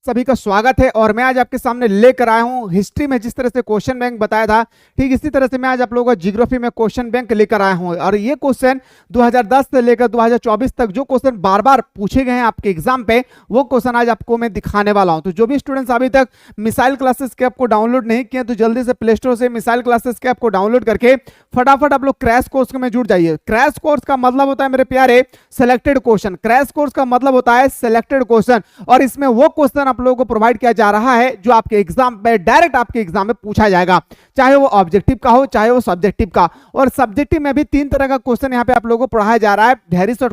सभी का स्वागत है। और मैं आज आपके सामने लेकर आया हूं हिस्ट्री में जिस तरह से क्वेश्चन बैंक बताया था, ठीक इसी तरह से मैं आज आप लोगों को ज्योग्राफी में क्वेश्चन बैंक लेकर आया हूं। और ये क्वेश्चन 2010 से लेकर 2024 तक जो क्वेश्चन बार बार पूछे गए हैं आपके एग्जाम पे, वो क्वेश्चन आज आपको मैं दिखाने वाला हूं। तो जो भी स्टूडेंट्स अभी तक मिसाइल क्लासेस के ऐप को डाउनलोड नहीं किए तो जल्दी से प्ले स्टोर से मिसाइल क्लासेस के ऐप को डाउनलोड करके फटाफट आप लोग क्रैश कोर्स में जुड़ जाइए। क्रैश कोर्स का मतलब होता है मेरे प्यारे सिलेक्टेड क्वेश्चन। क्रैश कोर्स का मतलब होता है सिलेक्टेड क्वेश्चन, और इसमें वो क्वेश्चन आप लोगों को प्रोवाइड किया जा रहा है जो आपके एग्जाम में डायरेक्ट आपके एग्जाम में पूछा जाएगा, चाहे वो ऑब्जेक्टिव का हो चाहे वो सब्जेक्टिव का। और सब्जेक्टिव में भी 3 तरह का क्वेश्चन यहाँ पे आप लोगों को पढ़ाया जा रहा है, वेरी शॉर्ट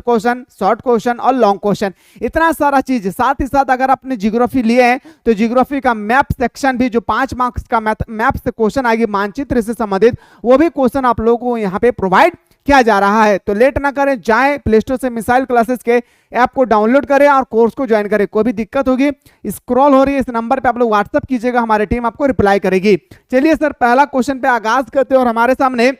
क्वेश्चन और लॉन्ग क्वेश्चन। इतना सारा चीज, साथ ही साथ अगर आपने ज्योग्राफी लिए हैं तो ज्योग्राफी का मैप सेक्शन भी, जो 5 मार्क्स का मैप से क्वेश्चन आएगी मानचित्र से संबंधित, वो भी क्वेश्चन आप लोगों को यहाँ पे प्रोवाइड किया जा रहा है। तो लेट ना करें, जाएं प्ले स्टोर से मिसाइल क्लासेस के ऐप को डाउनलोड करें और कोर्स को ज्वाइन करें। कोई भी दिक्कत होगी स्क्रॉल हो रही है इस नंबर पे आप लोग व्हाट्सएप कीजिएगा, हमारी टीम आपको रिप्लाई करेगी। चलिए सर पहला क्वेश्चन पे आगाज करते हैं। और हमारे सामने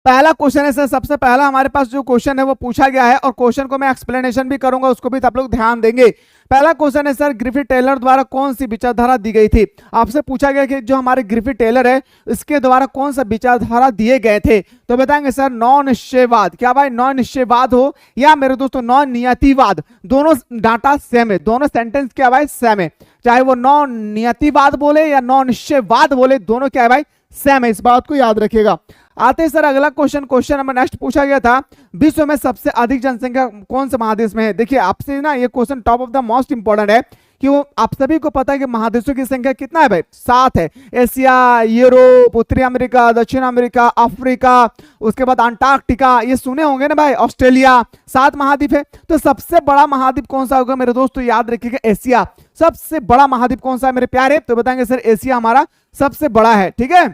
पहला क्वेश्चन है सर, सबसे पहला हमारे पास जो क्वेश्चन है वो पूछा गया है और क्वेश्चन को मैं एक्सप्लेनेशन भी करूंगा, उसको भी आप लोग ध्यान देंगे। पहला क्वेश्चन है सर, ग्रिफिथ टेलर द्वारा कौन सी विचारधारा दी गई थी? आपसे पूछा गया कि जो हमारे ग्रिफिथ टेलर है इसके द्वारा कौन सा विचारधारा दिए गए थे? तो बताएंगे सर नौ निश्चयवाद। क्या भाई नौ निश्चयवाद हो या मेरे दोस्तों नौ नियतिवाद, दोनों डाटा सेम है, दोनों सेंटेंस क्या भाई सेम है। चाहे वो नौ नियतिवाद बोले या नौ निश्चयवाद बोले, दोनों क्या है भाई सेम है, इस बात को याद रखिएगा। आते हैं सर अगला क्वेश्चन नंबर नेक्स्ट पूछा गया था, विश्व में सबसे अधिक जनसंख्या कौन से महादेश में है? देखिए आपसे ना ये question top of the most important है कि वो आप सभी को पता है कि महादेशों की संख्या कितना है भाई? 7 है। एशिया, यूरोप, उत्तरी अमेरिका, दक्षिण अमेरिका, अफ्रीका, उसके बाद अंटार्कटिका, ये सुने होंगे ना भाई, ऑस्ट्रेलिया, 7 महाद्वीप है। तो सबसे बड़ा महाद्वीप कौन सा होगा मेरे दोस्तों? याद रखिएगा एशिया। सबसे बड़ा महाद्वीप कौन सा है मेरे प्यारे? तो बताएंगे सर एशिया हमारा सबसे बड़ा है। ठीक है,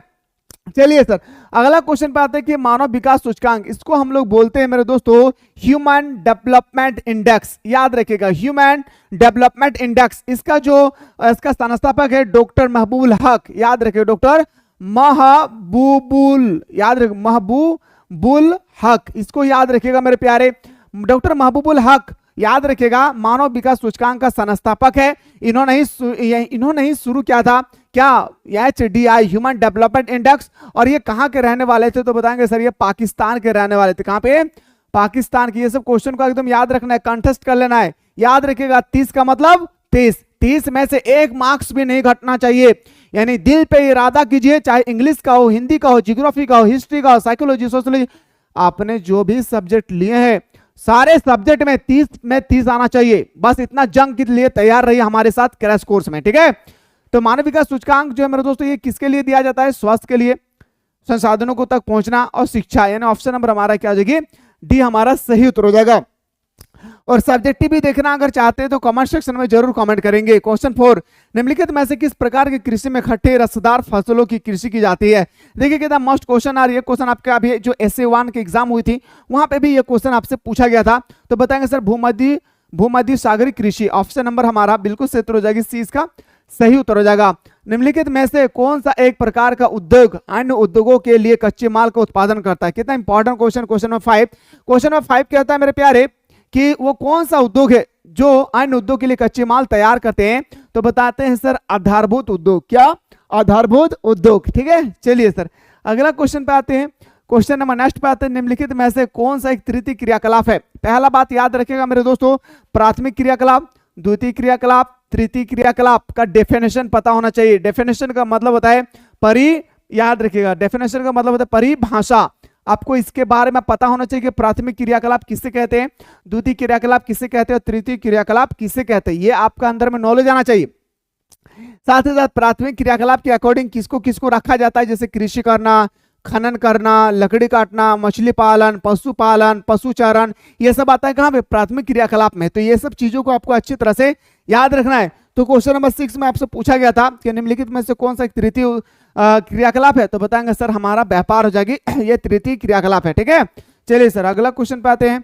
चलिए सर अगला क्वेश्चन पे आते हैं कि मानव विकास सूचकांक, इसको हम लोग बोलते हैं मेरे दोस्तों ह्यूमन डेवलपमेंट इंडेक्स। याद रखिएगा ह्यूमन डेवलपमेंट इंडेक्स, इसका संस्थापक है डॉक्टर महबूबुल हक। याद रखिए डॉक्टर महबूबुल, याद रखिए महबूबुल हक, इसको याद रखिएगा मेरे प्यारे। डॉक्टर महबूबुल हक याद रखिएगा मानव विकास सूचकांक का संस्थापक है। इन्होंने ही शुरू किया था क्या? HDI human development index. और ये कहां के रहने वाले थे? तो बताएंगे सर ये पाकिस्तान के रहने वाले थे। कहां पे? पाकिस्तान की। ये सब क्वेश्चन को एकदम याद रखना है, कंटेस्ट कर लेना है। याद रखिएगा 30 का मतलब 30 में से 1 मार्क्स भी नहीं घटना चाहिए। यानी दिल पे इरादा कीजिए, चाहे इंग्लिश का हो, हिंदी का हो, ज्योग्राफी का हो, हिस्ट्री का हो, साइकोलॉजी, सोशोलॉजी, आपने जो भी सब्जेक्ट लिए हैं सारे सब्जेक्ट में 30 आना चाहिए। बस इतना जंग के लिए तैयार रहिए हमारे साथ क्रैश कोर्स में। ठीक है, तो मानव विकास सूचकांक जो है मेरे दोस्तों ये किसके लिए दिया जाता है? स्वास्थ्य के लिए, संसाधनों को तक पहुंचना और शिक्षा। यानी ऑप्शन नंबर हमारा क्या हो जाएगी? डी हमारा सही उत्तर हो जाएगा। और सब्जेक्टिव भी देखना अगर चाहते हैं तो कमेंट सेक्शन में जरूर कमेंट करेंगे। क्वेश्चन 4, निम्नलिखित में से किस प्रकार की कृषि में खट्टे रसदार फसलों की कृषि की जाती है? देखिए कितना मस्ट क्वेश्चन आ रही है। क्वेश्चन आपका अभी जो SA1 की एग्जाम हुई थी वहां पे भी ये क्वेश्चन आपसे पूछा गया था। तो बताएंगे सर भूमध्य सागरीय कृषि। ऑप्शन नंबर हमारा बिल्कुल सही उत्तर हो जाएगी, सी इसका सही उत्तर हो जाएगा। निम्नलिखित में से कौन सा एक प्रकार का उद्योग अन्य उद्योगों के लिए कच्चे माल का उत्पादन करता है? कितना important question. Question number 5, question number 5 कहता है मेरे प्यारे कि वो कौन सा उद्योग है जो अन्य उद्योग के लिए कच्चे माल तैयार करते हैं? तो बताते हैं सर आधारभूत उद्योग। क्या? आधारभूत उद्योग। ठीक है, चलिए सर अगला क्वेश्चन पे आते हैं। क्वेश्चन नंबर नेक्स्ट पे आते हैं, निम्नलिखित में से कौन सा एक तृतीय क्रियाकलाप है? पहला बात याद रखिएगा मेरे दोस्तों, प्राथमिक क्रियाकलाप, द्वितीय क्रियाकलाप, तृतीय क्रियाकलाप का डेफिनेशन पता होना चाहिए। डेफिनेशन का मतलब होता है याद रखिएगा डेफिनेशन का मतलब होता है परिभाषा। आपको इसके बारे में पता होना चाहिए कि प्राथमिक क्रियाकलाप किसे कहते हैं, द्वितीय क्रियाकलाप किसे कहते हैं, तृतीय क्रियाकलाप किसे कहते हैं, ये आपका अंदर में नॉलेज आना चाहिए। साथ ही साथ प्राथमिक क्रियाकलाप के अकॉर्डिंग किसको किसको रखा जाता है, जैसे कृषि करना, खनन करना, लकड़ी काटना, मछली पालन, पशुपालन, पशुचारण, ये सब आता है कहां पे? प्राथमिक क्रियाकलाप में। तो ये सब चीजों को आपको अच्छी तरह से याद रखना है। तो क्वेश्चन नंबर 6 में आपसे पूछा गया था कि निम्नलिखित में से कौन सा तृतीय क्रियाकलाप है? तो बताएंगे सर हमारा व्यापार हो जाएगी, ये तृतीय क्रियाकलाप है। ठीक है, चलिए सर अगला क्वेश्चन पे आते हैं।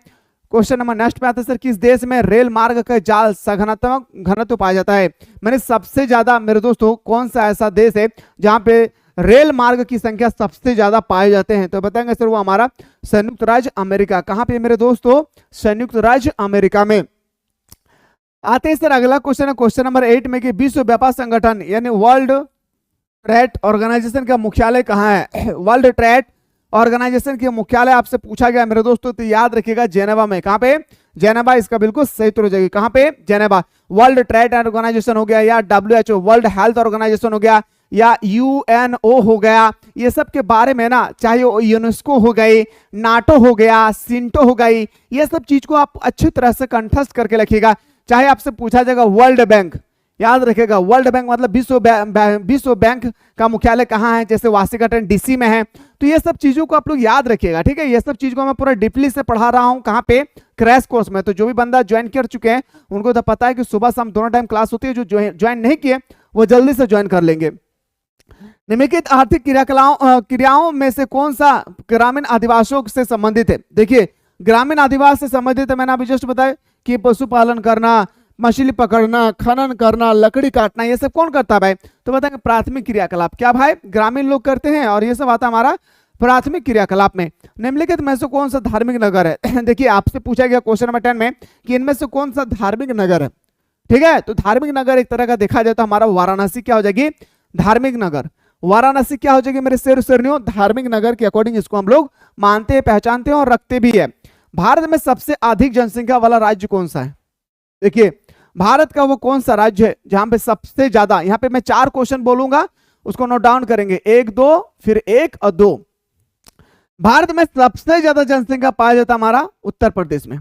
क्वेश्चन नंबर नेक्स्ट पे आते हैं सर, किस देश में रेल मार्ग का जाल सघनात्मक घनत्व पाया जाता है? मैंने सबसे ज्यादा मेरे दोस्तों कौन सा ऐसा देश है जहां पे रेल मार्ग की संख्या सबसे ज्यादा पाए जाते हैं? तो बताएंगे सर वो हमारा संयुक्त राज्य अमेरिका। कहां पे मेरे दोस्तों? संयुक्त राज्य अमेरिका में। आते हैं सर अगला क्वेश्चन है क्वेश्चन नंबर 8 में कि विश्व व्यापार संगठन यानी वर्ल्ड ट्रेड ऑर्गेनाइजेशन का मुख्यालय कहाँ है? वर्ल्ड ट्रेड ऑर्गेनाइजेशन के मुख्यालय आपसे पूछा गया मेरे दोस्तों, तो याद रखिएगा जेनेवा में। कहां पे? जेनेवा। इसका बिल्कुल सही उत्तर हो जाएगी। कहां पे? जेनेवा। वर्ल्ड ट्रेड ऑर्गेनाइजेशन हो गया, या WHO वर्ल्ड हेल्थ ऑर्गेनाइजेशन हो गया, या UNO हो गया, ये सब के बारे में ना, चाहे वो यूनेस्को हो गई, नाटो हो गया, सिंटो हो गई, ये सब चीज को आप अच्छी तरह से कंठस्थ करके रखिएगा। चाहे आपसे पूछा जाएगा वर्ल्ड बैंक, याद रखेगा वर्ल्ड बैंक मतलब विश्व बैंक का मुख्यालय कहाँ है, जैसे वाशिंगटन DC में है। तो ये सब चीजों को आप लोग याद रखिएगा, ठीक है। ये सब चीज को मैं पूरा डीपली से पढ़ा रहा हूँ कहाँ पे? क्रैश कोर्स में। तो जो भी बंदा ज्वाइन कर चुके हैं उनको तो पता है कि सुबह शाम दोनों टाइम क्लास होती है। जो ज्वाइन नहीं किए वो जल्दी से ज्वाइन कर लेंगे। निम्नलिखित आर्थिक क्रियाओं में से कौन सा ग्रामीण आदिवासियों से संबंधित है? देखिए ग्रामीण आदिवासी से संबंधित है, मैंने अभी जस्ट बताया कि पशुपालन करना, मछली पकड़ना, खनन करना, लकड़ी काटना, ये सब कौन करता है भाई? तो बताएंगे प्राथमिक क्रियाकलाप। क्या भाई? ग्रामीण लोग करते हैं, और ये सब आता हमारा प्राथमिक क्रियाकलाप में। निम्नलिखित में से कौन सा धार्मिक नगर है? देखिए आपसे पूछा गया क्वेश्चन नंबर 10 में कि इनमें से कौन सा धार्मिक नगर है, ठीक है। तो धार्मिक नगर एक तरह का देखा जाए तो हमारा वाराणसी क्या हो जाएगी? धार्मिक नगर। वाराणसी क्या हो जाएगी मेरे शेर शेरनियों? धार्मिक नगर के अकॉर्डिंग इसको हम लोग मानते हैं, पहचानते हैं और रखते भी है। भारत में सबसे अधिक जनसंख्या वाला राज्य कौन सा है? देखिए भारत का वो कौन सा राज्य है जहां पे सबसे ज्यादा, यहां पे मैं 4 क्वेश्चन बोलूंगा, उसको नोट डाउन करेंगे, 1 2 फिर 1 और 2। भारत में सबसे ज्यादा जनसंख्या पाया जाता है हमारा उत्तर प्रदेश में।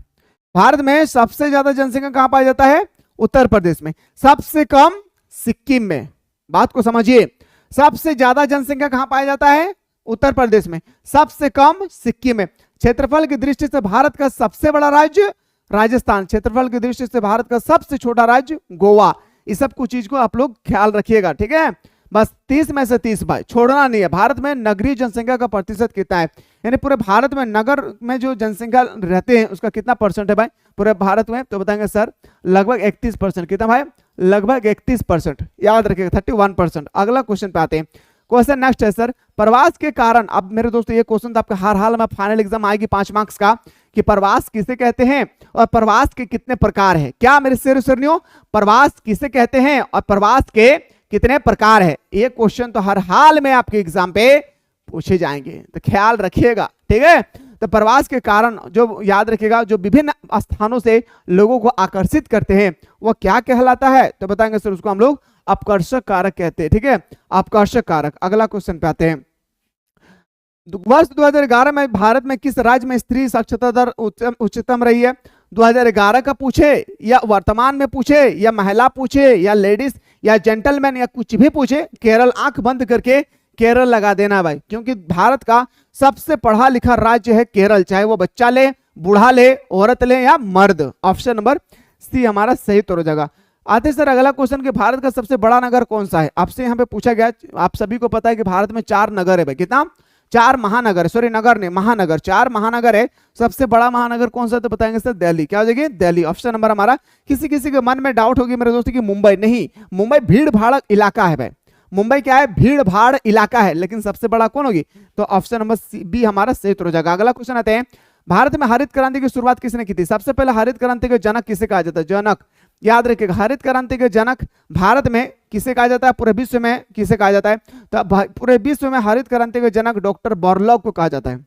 भारत में सबसे ज्यादा जनसंख्या कहां पाया जाता है? उत्तर प्रदेश में। सबसे कम सिक्किम में। बात को समझिए, सबसे ज्यादा जनसंख्या कहां पाया जाता है? उत्तर प्रदेश में। सबसे कम सिक्किम में। क्षेत्रफल की दृष्टि से भारत का सबसे बड़ा राज्य राजस्थान। क्षेत्रफल की दृष्टि से भारत का सबसे छोटा राज्य गोवा। इस सब कुछ चीज को आप लोग ख्याल रखिएगा, ठीक है। बस 30 में से 30 भाई छोड़ना नहीं है। भारत में नगरीय जनसंख्या का प्रतिशत कितना है, यानी पूरे भारत में नगर में जो जनसंख्या रहते हैं उसका कितना परसेंट है भाई पूरे भारत में? तो बताएंगे सर लगभग 31%। कितना भाई? लगभग 31%। याद रखिएगा 31%। अगला क्वेश्चन पे आते हैं। क्वेश्चन नेक्स्ट है सर, प्रवास के कारण। अब मेरे दोस्तों ये क्वेश्चन तो आपका हर हाल में फाइनल एग्जाम आएगी 5 मार्क्स का, कि प्रवास किसे कहते हैं और प्रवास के कितने प्रकार है। क्या मेरे शेरनियों? प्रवास किसे कहते हैं और प्रवास के कितने प्रकार है? ये क्वेश्चन तो हर हाल में आपके एग्जाम पे पूछे जाएंगे, तो ख्याल रखिएगा, ठीक है। तो प्रवास के कारण जो याद रखिएगा, जो विभिन्न स्थानों से लोगों को आकर्षित करते हैं वो क्या कहलाता है? तो बताएंगे सर उसको हम लोग आकर्षक कारक कहते हैं, ठीक है। आकर्षक कारक। अगला क्वेश्चन पे आते हैं। वर्ष 2011 में भारत में किस राज्य में स्त्री साक्षरता दर उच्चतम रही है? 2011 का पूछे या वर्तमान में पूछे या महिला पूछे या लेडीज या जेंटलमैन या कुछ भी पूछे, केरल आंख बंद करके केरल लगा देना भाई, क्योंकि भारत का सबसे पढ़ा लिखा राज्य है केरल, चाहे वो बच्चा ले, बूढ़ा ले, औरत ले या मर्द। ऑप्शन नंबर सी हमारा सही उत्तर हो जाएगा। आते सर अगला क्वेश्चन कि भारत का सबसे बड़ा नगर कौन सा है? आपसे यहाँ पे पूछा गया। आप सभी को पता है कि भारत में 4 नगर है भाई। कितना? 4 महानगर, सॉरी नगर नहीं महानगर, 4 महानगर है। सबसे बड़ा महानगर कौन सा? तो बताएंगे सर दिल्ली। क्या हो जाएगी? दिल्ली। ऑप्शन नंबर हमारा। किसी किसी के मन में डाउट होगी मेरे दोस्तों कि मुंबई नहीं, मुंबई भीड़ भाड़ इलाका है भाई। मुंबई क्या है? भीड़ भाड़ इलाका है, लेकिन सबसे बड़ा कौन होगी? तो ऑप्शन नंबर बी हमारा सही उत्तर हो जाएगा। अगला क्वेश्चन आते हैं। भारत में हरित क्रांति की शुरुआत किसने की थी? सबसे पहले हरित क्रांति के जनक किसे कहा जाता है? जनक। याद रखिएगा हरित क्रांति के जनक भारत में किसे कहा जाता है? पूरे विश्व में किसे कहा जाता है? तो पूरे विश्व में हरित क्रांति के जनक डॉक्टर बोरलॉग को कहा जाता है।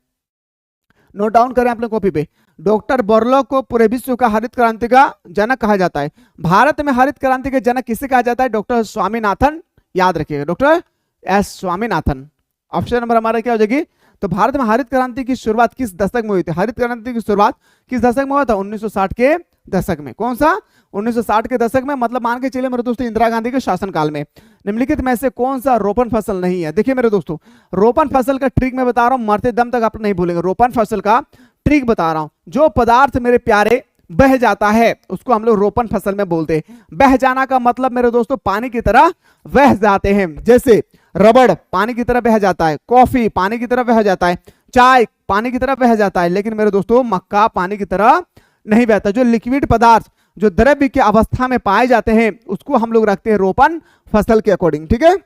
नोट डाउन करें आप लोग कॉपी पे। डॉक्टर बोरलॉग को पूरे विश्व का हरित क्रांति का जनक कहा जाता है। भारत में हरित क्रांति के जनक किसे कहा जाता है? डॉक्टर स्वामीनाथन। याद रखिएगा doctor S Swaminathan. Option number हमारा क्या हो जाएगी? तो भारत में हरित क्रांति की शुरुआत किस दशक में हुई थी? हरित क्रांति की शुरुआत किस दशक में हुआ था? 1960 के दशक में। कौन सा? 1960 के दशक में, मतलब मान के चलिए मेरे दोस्तों इंदिरा गांधी के शासनकाल में। निम्नलिखित में से कौन सा रोपण फसल नहीं है? देखिए मेरे दोस्तों रोपण फसल का ट्रिक मैं बता रहा हूं, मरते दम तक आप नहीं भूलेंगे। रोपण फसल का ट्रिक बता रहा हूं। जो पदार्थ मेरे प्यारे बह जाता है उसको हम लोग रोपण फसल में बोलते हैं। बह जाना का मतलब मेरे दोस्तों पानी की तरह बह जाते हैं। जैसे रबड़ पानी की तरह बह जाता है, कॉफी पानी की तरह बह जाता है, चाय पानी की तरह बह जाता है, लेकिन मेरे दोस्तों मक्का पानी की तरह नहीं बहता। जो लिक्विड पदार्थ जो द्रव्य की अवस्था में पाए जाते हैं उसको हम लोग रखते हैं रोपण फसल के अकॉर्डिंग, ठीक है।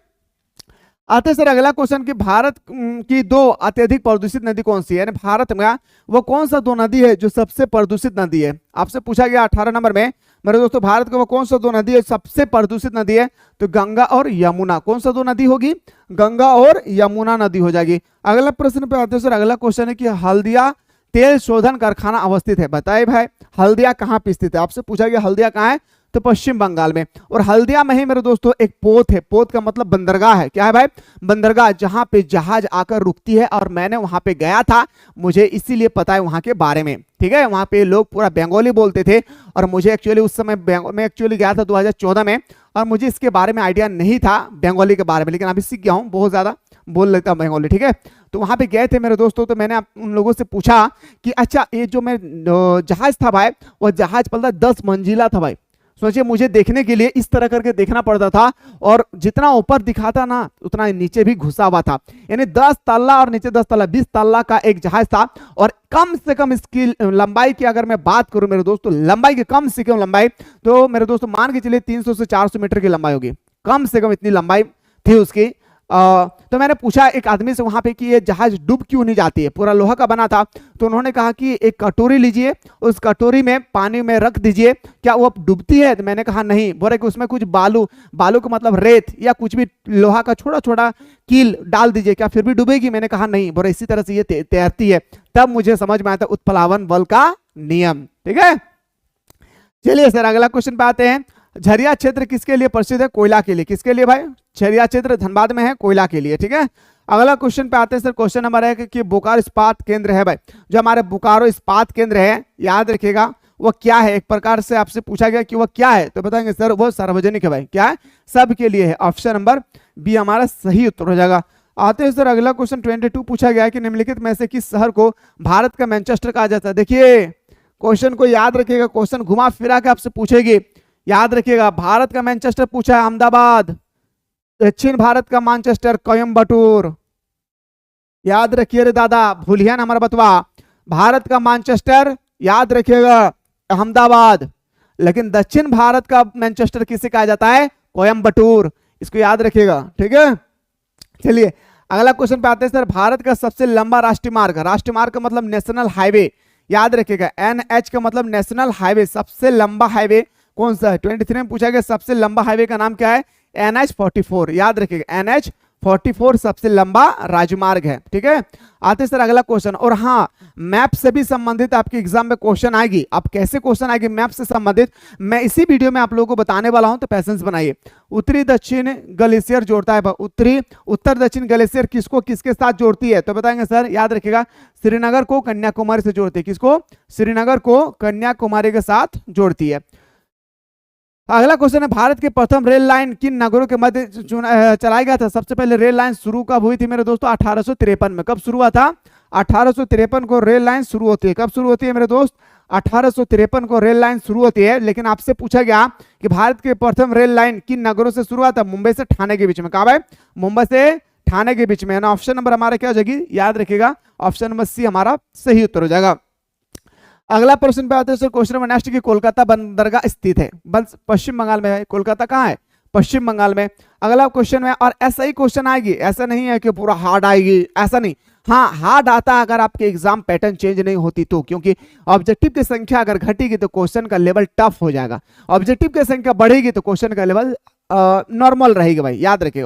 आते सर अगला क्वेश्चन कि भारत की दो अत्यधिक प्रदूषित नदी कौन सी है, यानी भारत में वो कौन सा दो नदी है जो सबसे प्रदूषित नदी है। आपसे पूछा गया 18 नंबर में मेरे दोस्तों, भारत का वो कौन सा दो नदी है सबसे प्रदूषित नदी है, तो गंगा और यमुना। कौन सा दो नदी होगी, गंगा और यमुना नदी हो जाएगी। अगला प्रश्न पे आते सर, अगला क्वेश्चन है कि हल्दिया तेल शोधन कारखाना अवस्थित है, बताइए भाई हल्दिया कहाँ पे स्थित है। आपसे पूछा गया हल्दिया कहाँ है, तो पश्चिम बंगाल में। और हल्दिया में ही मेरे दोस्तों एक पोत है, पोत का मतलब बंदरगाह है। क्या है भाई, बंदरगाह, जहां पे जहाज आकर रुकती है। और मैंने वहां पे गया था, मुझे इसीलिए पता है वहां के बारे में, ठीक है। वहां पे लोग पूरा बंगाली बोलते थे और मुझे एक्चुअली उस समय मैं एक्चुअली गया था 2014 में, और मुझे इसके बारे में आइडिया नहीं था बंगाली के बारे में, लेकिन अभी सीख गया हूँ, बहुत ज्यादा बोल लेता हूँ बंगाली, ठीक है। तो वहां पे गए थे मेरे दोस्तों, तो मैंने उन लोगों से पूछा कि अच्छा ये जो मैं जहाज था भाई, वो जहाज पलता 10 मंजिला था भाई। सोचिए मुझे देखने के लिए इस तरह करके देखना पड़ता था, और जितना ऊपर दिखाता ना उतना नीचे भी घुसा हुआ था, यानी 10 तल्ला और नीचे 10 तल्ला 20 तल्ला का एक जहाज था। और कम से कम इसकी लंबाई की अगर मैं बात करूं मेरे दोस्तों, लंबाई की कम से कम लंबाई, तो मेरे दोस्तों मान के चलिए 300 से 400 मीटर की लंबाई होगी, कम से कम इतनी लंबाई थी उसकी। तो मैंने पूछा एक आदमी से वहां पे कि ये जहाज डूब क्यों नहीं जाती है, पूरा लोहा का बना था। तो उन्होंने कहा कि एक कटोरी लीजिए, उस कटोरी में पानी में रख दीजिए, क्या वो डूबती है। तो मैंने कहा नहीं। बोले कि उसमें कुछ बालू, बालू का मतलब रेत या कुछ भी लोहा का छोटा छोटा कील डाल दीजिए, क्या फिर भी डूबेगी। मैंने कहा नहीं। बोले इसी तरह से ये तैरती है। तब मुझे समझ में आता उत्प्लावन बल का नियम, ठीक है। चलिए सर अगला क्वेश्चन पे आते हैं। झरिया क्षेत्र किसके लिए प्रसिद्ध है, कोयला के लिए। किसके लिए भाई, झरिया क्षेत्र धनबाद में है, कोयला के लिए, ठीक है। अगला क्वेश्चन पे आते हैं सर, क्वेश्चन नंबर है कि बोकारो इस्पात केंद्र है भाई, जो हमारे बोकारो इस्पात केंद्र है, याद रखिएगा वो क्या है। एक प्रकार से आपसे पूछा गया कि वो क्या है, तो बताएंगे सर वो सार्वजनिक है भाई। क्या है, सबके लिए है। ऑप्शन नंबर बी हमारा सही उत्तर हो जाएगा। आते हैं सर अगला क्वेश्चन 22 पूछा गया है कि निम्नलिखित में से किस शहर को भारत का मैनचेस्टर कहा जाता है। देखिए क्वेश्चन को याद रखिएगा, क्वेश्चन घुमा फिरा के आपसे पूछेगी, याद रखिएगा। भारत का मैनचेस्टर पूछा है अहमदाबाद, दक्षिण भारत का मैनचेस्टर कोयम्बटूर, याद रखिए रे दादा, भूलिया ना हमारा बतवा। भारत का मैनचेस्टर याद रखिएगा अहमदाबाद, लेकिन दक्षिण भारत का मैनचेस्टर किसे कहा जाता है, कोयम्बटूर, इसको याद रखिएगा, ठीक है। चलिए अगला क्वेश्चन पे आते हैं सर, भारत का सबसे लंबा राष्ट्रीय मार्ग, राष्ट्रीय मार्ग का मतलब नेशनल हाईवे, याद रखिएगा NH का मतलब नेशनल हाईवे, सबसे लंबा हाईवे कौन सा है। 23 में पूछा गया सबसे लंबा हाईवे का नाम क्या है, NH44, याद रखिएगा NH44 सबसे लंबा राजमार्ग है, ठीक है। आते सर अगला क्वेश्चन, और हाँ मैप से भी संबंधित आपके एग्जाम में क्वेश्चन आएगी। अब कैसे क्वेश्चन आएगी मैप से संबंधित, मैं इसी वीडियो में आप लोगों को बताने वाला हूं, तो पैसेंस बनाइए। उत्तरी दक्षिण ग्लेशियर जोड़ता है, उत्तर दक्षिण ग्लेशियर किसको किसके साथ जोड़ती है, तो बताएंगे सर, याद रखिएगा श्रीनगर को कन्याकुमारी से जोड़ती है। किसको, श्रीनगर को कन्याकुमारी के साथ जोड़ती है। अगला क्वेश्चन है, भारत की प्रथम रेल लाइन किन नगरों के मध्य चलाया गया था। सबसे पहले रेल लाइन शुरू कब हुई थी मेरे दोस्तों, 1853 में। कब शुरू हुआ था, 1853 को रेल लाइन शुरू होती है। कब शुरू होती है मेरे दोस्त, 1853 को रेल लाइन शुरू होती है। लेकिन आपसे पूछा गया कि भारत की प्रथम रेल लाइन किन नगरों से शुरू हुआ था, मुंबई से ठाणे के बीच में। कहा भाई, मुंबई से ठाणे के बीच में, है ना। ऑप्शन नंबर हमारा क्या हो जाएगी, याद रखिएगा ऑप्शन नंबर सी हमारा सही उत्तर हो जाएगा। अगला प्रश्न पे आते हैं सर, क्वेश्चन नंबर नेक्स्ट की कोलकाता बंदरगाह स्थित है, बस पश्चिम बंगाल में है। कोलकाता कहाँ है, पश्चिम बंगाल में। अगला क्वेश्चन में, और ऐसा ही क्वेश्चन आएगी, ऐसा नहीं है कि पूरा हार्ड आएगी, ऐसा नहीं। हाँ हार्ड आता है अगर आपके एग्जाम पैटर्न चेंज नहीं होती तो, क्योंकि ऑब्जेक्टिव की संख्या अगर घटेगी तो क्वेश्चन का लेवल टफ हो जाएगा, ऑब्जेक्टिव की संख्या बढ़ेगी तो क्वेश्चन का लेवल नॉर्मल रहेगी भाई, याद रखिए।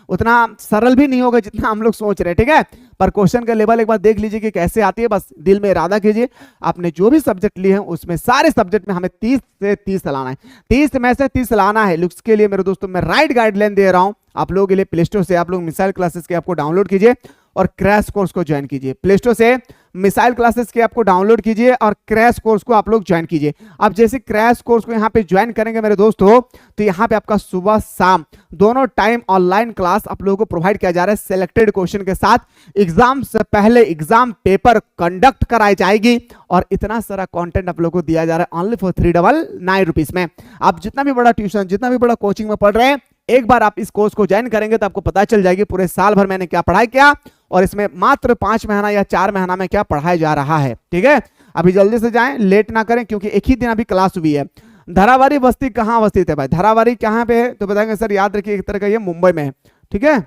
उतना सरल भी नहीं होगा जितना हम लोग सोच रहे हैं, ठीक है। पर क्वेश्चन का लेवल एक बार देख लीजिए कि कैसे आती है, बस दिल में इरादा कीजिए। आपने जो भी सब्जेक्ट लिए हैं उसमें सारे सब्जेक्ट में हमें 30 से 30 लाना है, 30 में से 30 लाना है। लुक्स के लिए मेरे दोस्तों मैं राइट गाइडलाइन दे रहा हूं आप लोगों के लिए। प्ले स्टोर से आप लोग मिसाइल क्लासेस के आपको डाउनलोड कीजिए और क्रैश कोर्स को ज्वाइन कीजिए। प्ले स्टोर से मिसाइल क्लासेस के आपको डाउनलोड कीजिए और क्रैश कोर्स को आप लोग ज्वाइन कीजिए। अब जैसे क्रैश कोर्स को यहाँ पे ज्वाइन करेंगे मेरे दोस्तों, तो यहाँ पे आपका सुबह शाम दोनों टाइम ऑनलाइन क्लास आप लोगों को प्रोवाइड किया जा रहा है सिलेक्टेड क्वेश्चन के साथ। एग्जाम से पहले एग्जाम पेपर कंडक्ट कराई जाएगी और इतना सारा कंटेंट आप लोगों को दिया जा रहा है ओनली फॉर 399 रुपीज में। आप जितना भी बड़ा ट्यूशन, जितना भी बड़ा कोचिंग में पढ़ रहे हैं, एक बार आप इस कोर्स को ज्वाइन करेंगे तो आपको पता चल जाएगी पूरे साल भर मैंने क्या पढ़ाई किया और इसमें मात्र 5 महीना या 4 महीना में क्या पढ़ाया जा रहा है, ठीक है। अभी जल्दी से जाएं, लेट ना करें, क्योंकि एक ही दिन अभी क्लास हुई है। धारावारी बस्ती कहाँ अवस्थित है भाई, धारावारी कहाँ पे है तो बताएंगे सर, याद रखिए एक तरह का ये मुंबई में है, ठीक है।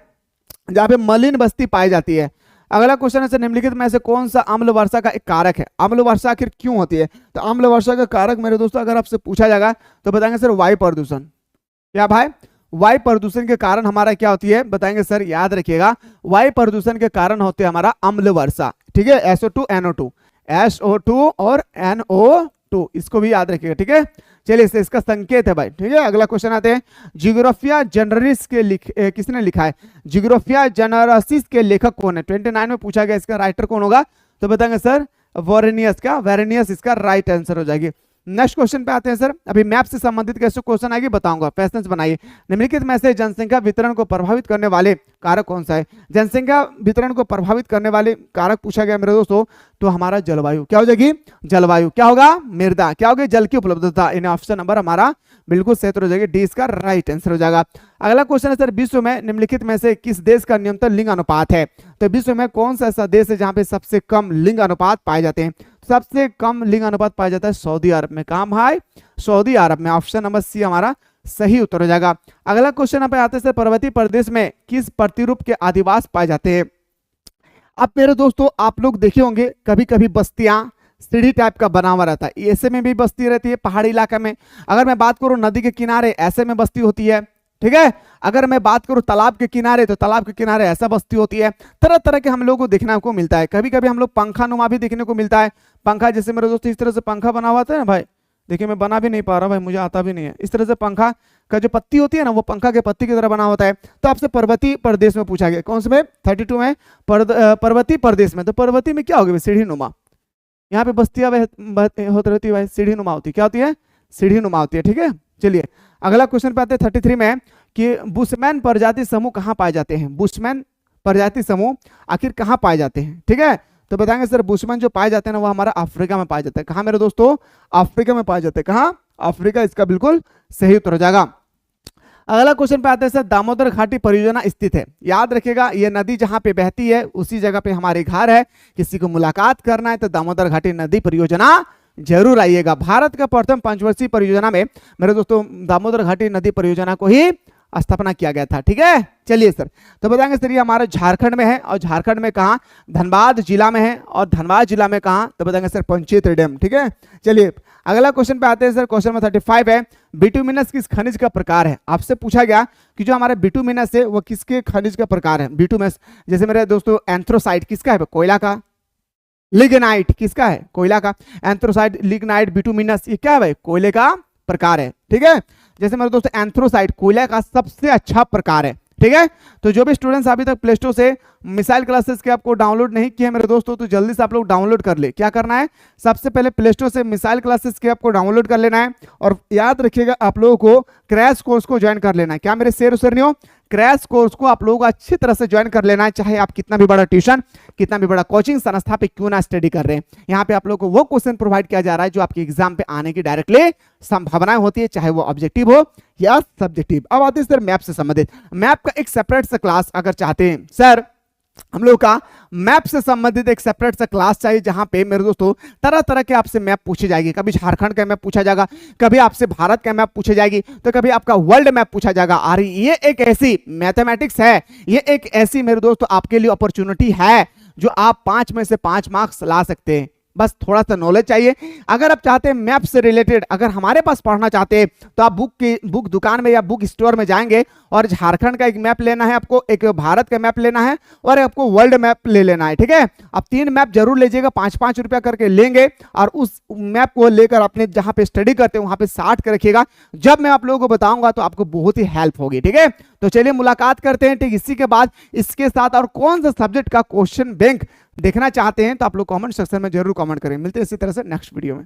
जहाँ पे मलिन बस्ती पाई जाती है। अगला क्वेश्चन है सर, निम्नलिखित में से कौन सा अम्ल वर्षा का एक कारक है? अम्ल वर्षा आखिर क्यों होती है? तो अम्ल वर्षा का कारक मेरे दोस्तों अगर आपसे पूछा जाएगा तो बताएंगे सर वायु प्रदूषण। क्या भाई? वायु प्रदूषण के कारण हमारा क्या होती है? बताएंगे सर, याद रखिएगा, वायु प्रदूषण के कारण होते है हमारा अम्ल वर्षा। ठीक है, SO2 NO2, SO2 और NO2, इसको भी याद रखिएगा। ठीक है, चलिए इसका संकेत है भाई। ठीक है, अगला क्वेश्चन आते हैं, जियोग्राफिया जनरलिस के किसने लिखा है? जियोग्राफिया जनरलिस के लेखक कौन है? 29 में पूछा गया, इसका राइटर कौन होगा? तो बताएंगे सर वॉरेनियस का, वेरेनियस इसका राइट आंसर हो जाएगी। नेक्स्ट क्वेश्चन पे आते हैं सर, अभी मैप से संबंधित कैसे क्वेश्चन आएगी बताऊंगा, पैसेंस बनाइए। निम्नलिखित में से जनसंख्या वितरण को प्रभावित करने वाले कारक कौन सा है? जनसंख्या वितरण को प्रभावित करने वाले कारक पूछा गया मेरे दोस्तों, तो हमारा जलवायु क्या हो जाएगी? जलवायु। क्या होगा? मृदा। क्या होगी? जल की उपलब्धता। इन ऑप्शन नंबर हमारा बिल्कुल सही हो जाएगी, डी इसका राइट आंसर हो जाएगा। अगला क्वेश्चन है सर, विश्व में निम्नलिखित में से किस देश का न्यूनतम लिंग अनुपात है? तो विश्व में कौन सा ऐसा देश है जहां पे सबसे कम लिंग अनुपात पाए जाते हैं? सबसे कम लिंग अनुपात पाया जाता है सऊदी अरब में। कहां भाई? सऊदी अरब में। ऑप्शन नंबर सी हमारा सही उत्तर हो जाएगा। अगला क्वेश्चन पे आते हैं सर, पर्वतीय प्रदेश में किस प्रतिरूप के आदिवास पाए जाते हैं? अब मेरे दोस्तों आप लोग देखे होंगे कभी कभी बस्तियां सीढ़ी टाइप का बना हुआ रहता है, ऐसे में भी बस्ती रहती है पहाड़ी इलाका में। अगर मैं बात करूं नदी के किनारे, ऐसे में बस्ती होती है। ठीक है, अगर मैं बात करूं तालाब के किनारे, तो तालाब के किनारे ऐसा बस्ती होती है। तरह तरह के हम लोगों को देखने को मिलता है। कभी कभी हम लोग पंखा नुमा भी देखने को मिलता है। पंखा जैसे मेरे दोस्त इस तरह से पंखा बना हुआ था ना भाई, देखिए मैं बना भी नहीं पा रहा भाई, मुझे आता भी नहीं है। इस तरह से पंखा का जो पत्ती होती है ना, वो पंखा के पत्ती की तरह बना होता है। तो आपसे पर्वतीय प्रदेश में पूछा गया, कौन से में? 32 में, पर्वतीय प्रदेश में। तो पर्वतीय में क्या होगी? सीढ़ी नुमा। यहाँ पे बस्तियां होती रहती है भाई, सीढ़ी नुमा होती है। क्या होती है? सीढ़ी नुमा होती है। ठीक है, चलिए अगला क्वेश्चन पे आते हैं 33 में, कि बुशमैन प्रजाति समूह कहाँ पाए जाते हैं? बुशमैन प्रजाति समूह आखिर कहाँ पाए जाते हैं? ठीक है, तो बताएंगे सर बुशमैन जो पाए जाते हैं ना, वो हमारा अफ्रीका में पाए जाते हैं। कहाँ मेरे दोस्तों? अफ्रीका में पाए जाते हैं। कहाँ? अफ्रीका, इसका बिल्कुल सही उत्तर हो जाएगा। अगला क्वेश्चन पे आते हैं सर, दामोदर घाटी परियोजना स्थित है। याद रखिएगा, ये नदी जहां पे बहती है उसी जगह पे हमारे घर है। किसी को मुलाकात करना है तो दामोदर घाटी नदी परियोजना जरूर आइएगा। भारत का प्रथम पंचवर्षीय परियोजना में मेरे दोस्तों दामोदर घाटी नदी परियोजना को ही स्थापना किया गया था। ठीक है, चलिए सर, तो बताएंगे सर ये हमारा झारखंड में है, और झारखंड में कहाँ? धनबाद जिला में है। और धनबाद जिला में कहाँ? तो बताएंगे सर पंचेत डैम। ठीक है, चलिए अगला क्वेश्चन पे आते हैं सर, क्वेश्चन नंबर 35 है, बिटुमिनस किस खनिज का प्रकार है? आपसे पूछा गया कि जो हमारा बिटुमिनस है वो किसके खनिज का प्रकार है? बिटुमिनस जैसे मेरे दोस्तों एंथ्रोसाइट किसका है? कोयला का। लिग्नाइट किसका है? कोयला का। एंथ्रोसाइट, लिग्नाइट, बिटुमिनस ये क्या है भाई? कोयले का प्रकार है। ठीक है, जैसे मेरे दोस्तों एंथ्रोसाइट कोयला का सबसे अच्छा प्रकार है। ठीक है, तो जो भी स्टूडेंट्स अभी तक प्ले स्टोर से मिसाइल क्लासेस के आपको डाउनलोड नहीं किए मेरे दोस्तों, तो जल्दी से आप लोग डाउनलोड कर ले। क्या करना है? सबसे पहले प्ले स्टोर से मिसाइल क्लासेस के आपको डाउनलोड कर लेना है, और याद रखिएगा आप लोगों को क्रैश कोर्स को ज्वाइन कर लेना है। क्या मेरे शेर शेरनियों? क्रैश कोर्स को आप लोगों को अच्छी तरह से ज्वाइन कर लेना है, चाहे आप कितना भी बड़ा ट्यूशन, कितना भी बड़ा कोचिंग संस्था पे क्यों ना स्टडी कर रहे हैं। यहाँ पे आप लोगों को वो क्वेश्चन प्रोवाइड किया जा रहा है जो आपके एग्जाम पे आने की डायरेक्टली संभावनाएं होती है, चाहे वो ऑब्जेक्टिव हो या सब्जेक्टिव। अब आते हैं सर मैप से संबंधित। मैप का एक सेपरेट सा क्लास अगर चाहते हैं सर, हम लोग का मैप से संबंधित एक सेपरेट सा क्लास चाहिए, जहां पे मेरे दोस्तों तरह तरह के आपसे मैप पूछे जाएगी। कभी झारखंड का मैप पूछा जाएगा, कभी आपसे भारत का मैप पूछे जाएगी, तो कभी आपका वर्ल्ड मैप पूछा जाएगा। और ये एक ऐसी मैथमेटिक्स है, ये एक ऐसी मेरे दोस्तों आपके लिए अपॉर्चुनिटी है जो आप 5 में से 5 मार्क्स ला सकते हैं। बस थोड़ा सा नॉलेज चाहिए। अगर आप चाहते हैं मैप से रिलेटेड अगर हमारे पास पढ़ना चाहते हैं, तो आप बुक दुकान में या बुक स्टोर में जाएंगे, और झारखंड का एक मैप लेना है आपको, एक भारत का मैप लेना है, और आपको वर्ल्ड मैप ले लेना है। ठीक है, आप 3 मैप जरूर लीजिएगा, 5-5 रुपया करके लेंगे, और उस मैप को लेकर अपने जहां पे स्टडी करते हैं वहां पे साट कर रखिएगा। जब मैं आप लोगों को बताऊंगा तो आपको बहुत ही हेल्प होगी। ठीक है, तो चलिए मुलाकात करते हैं। ठीक, इसी के बाद इसके साथ और कौन सा सब्जेक्ट का क्वेश्चन बैंक देखना चाहते हैं तो आप लोग कमेंट सेक्शन में जरूर कमेंट करें। मिलते हैं इसी तरह से नेक्स्ट वीडियो में।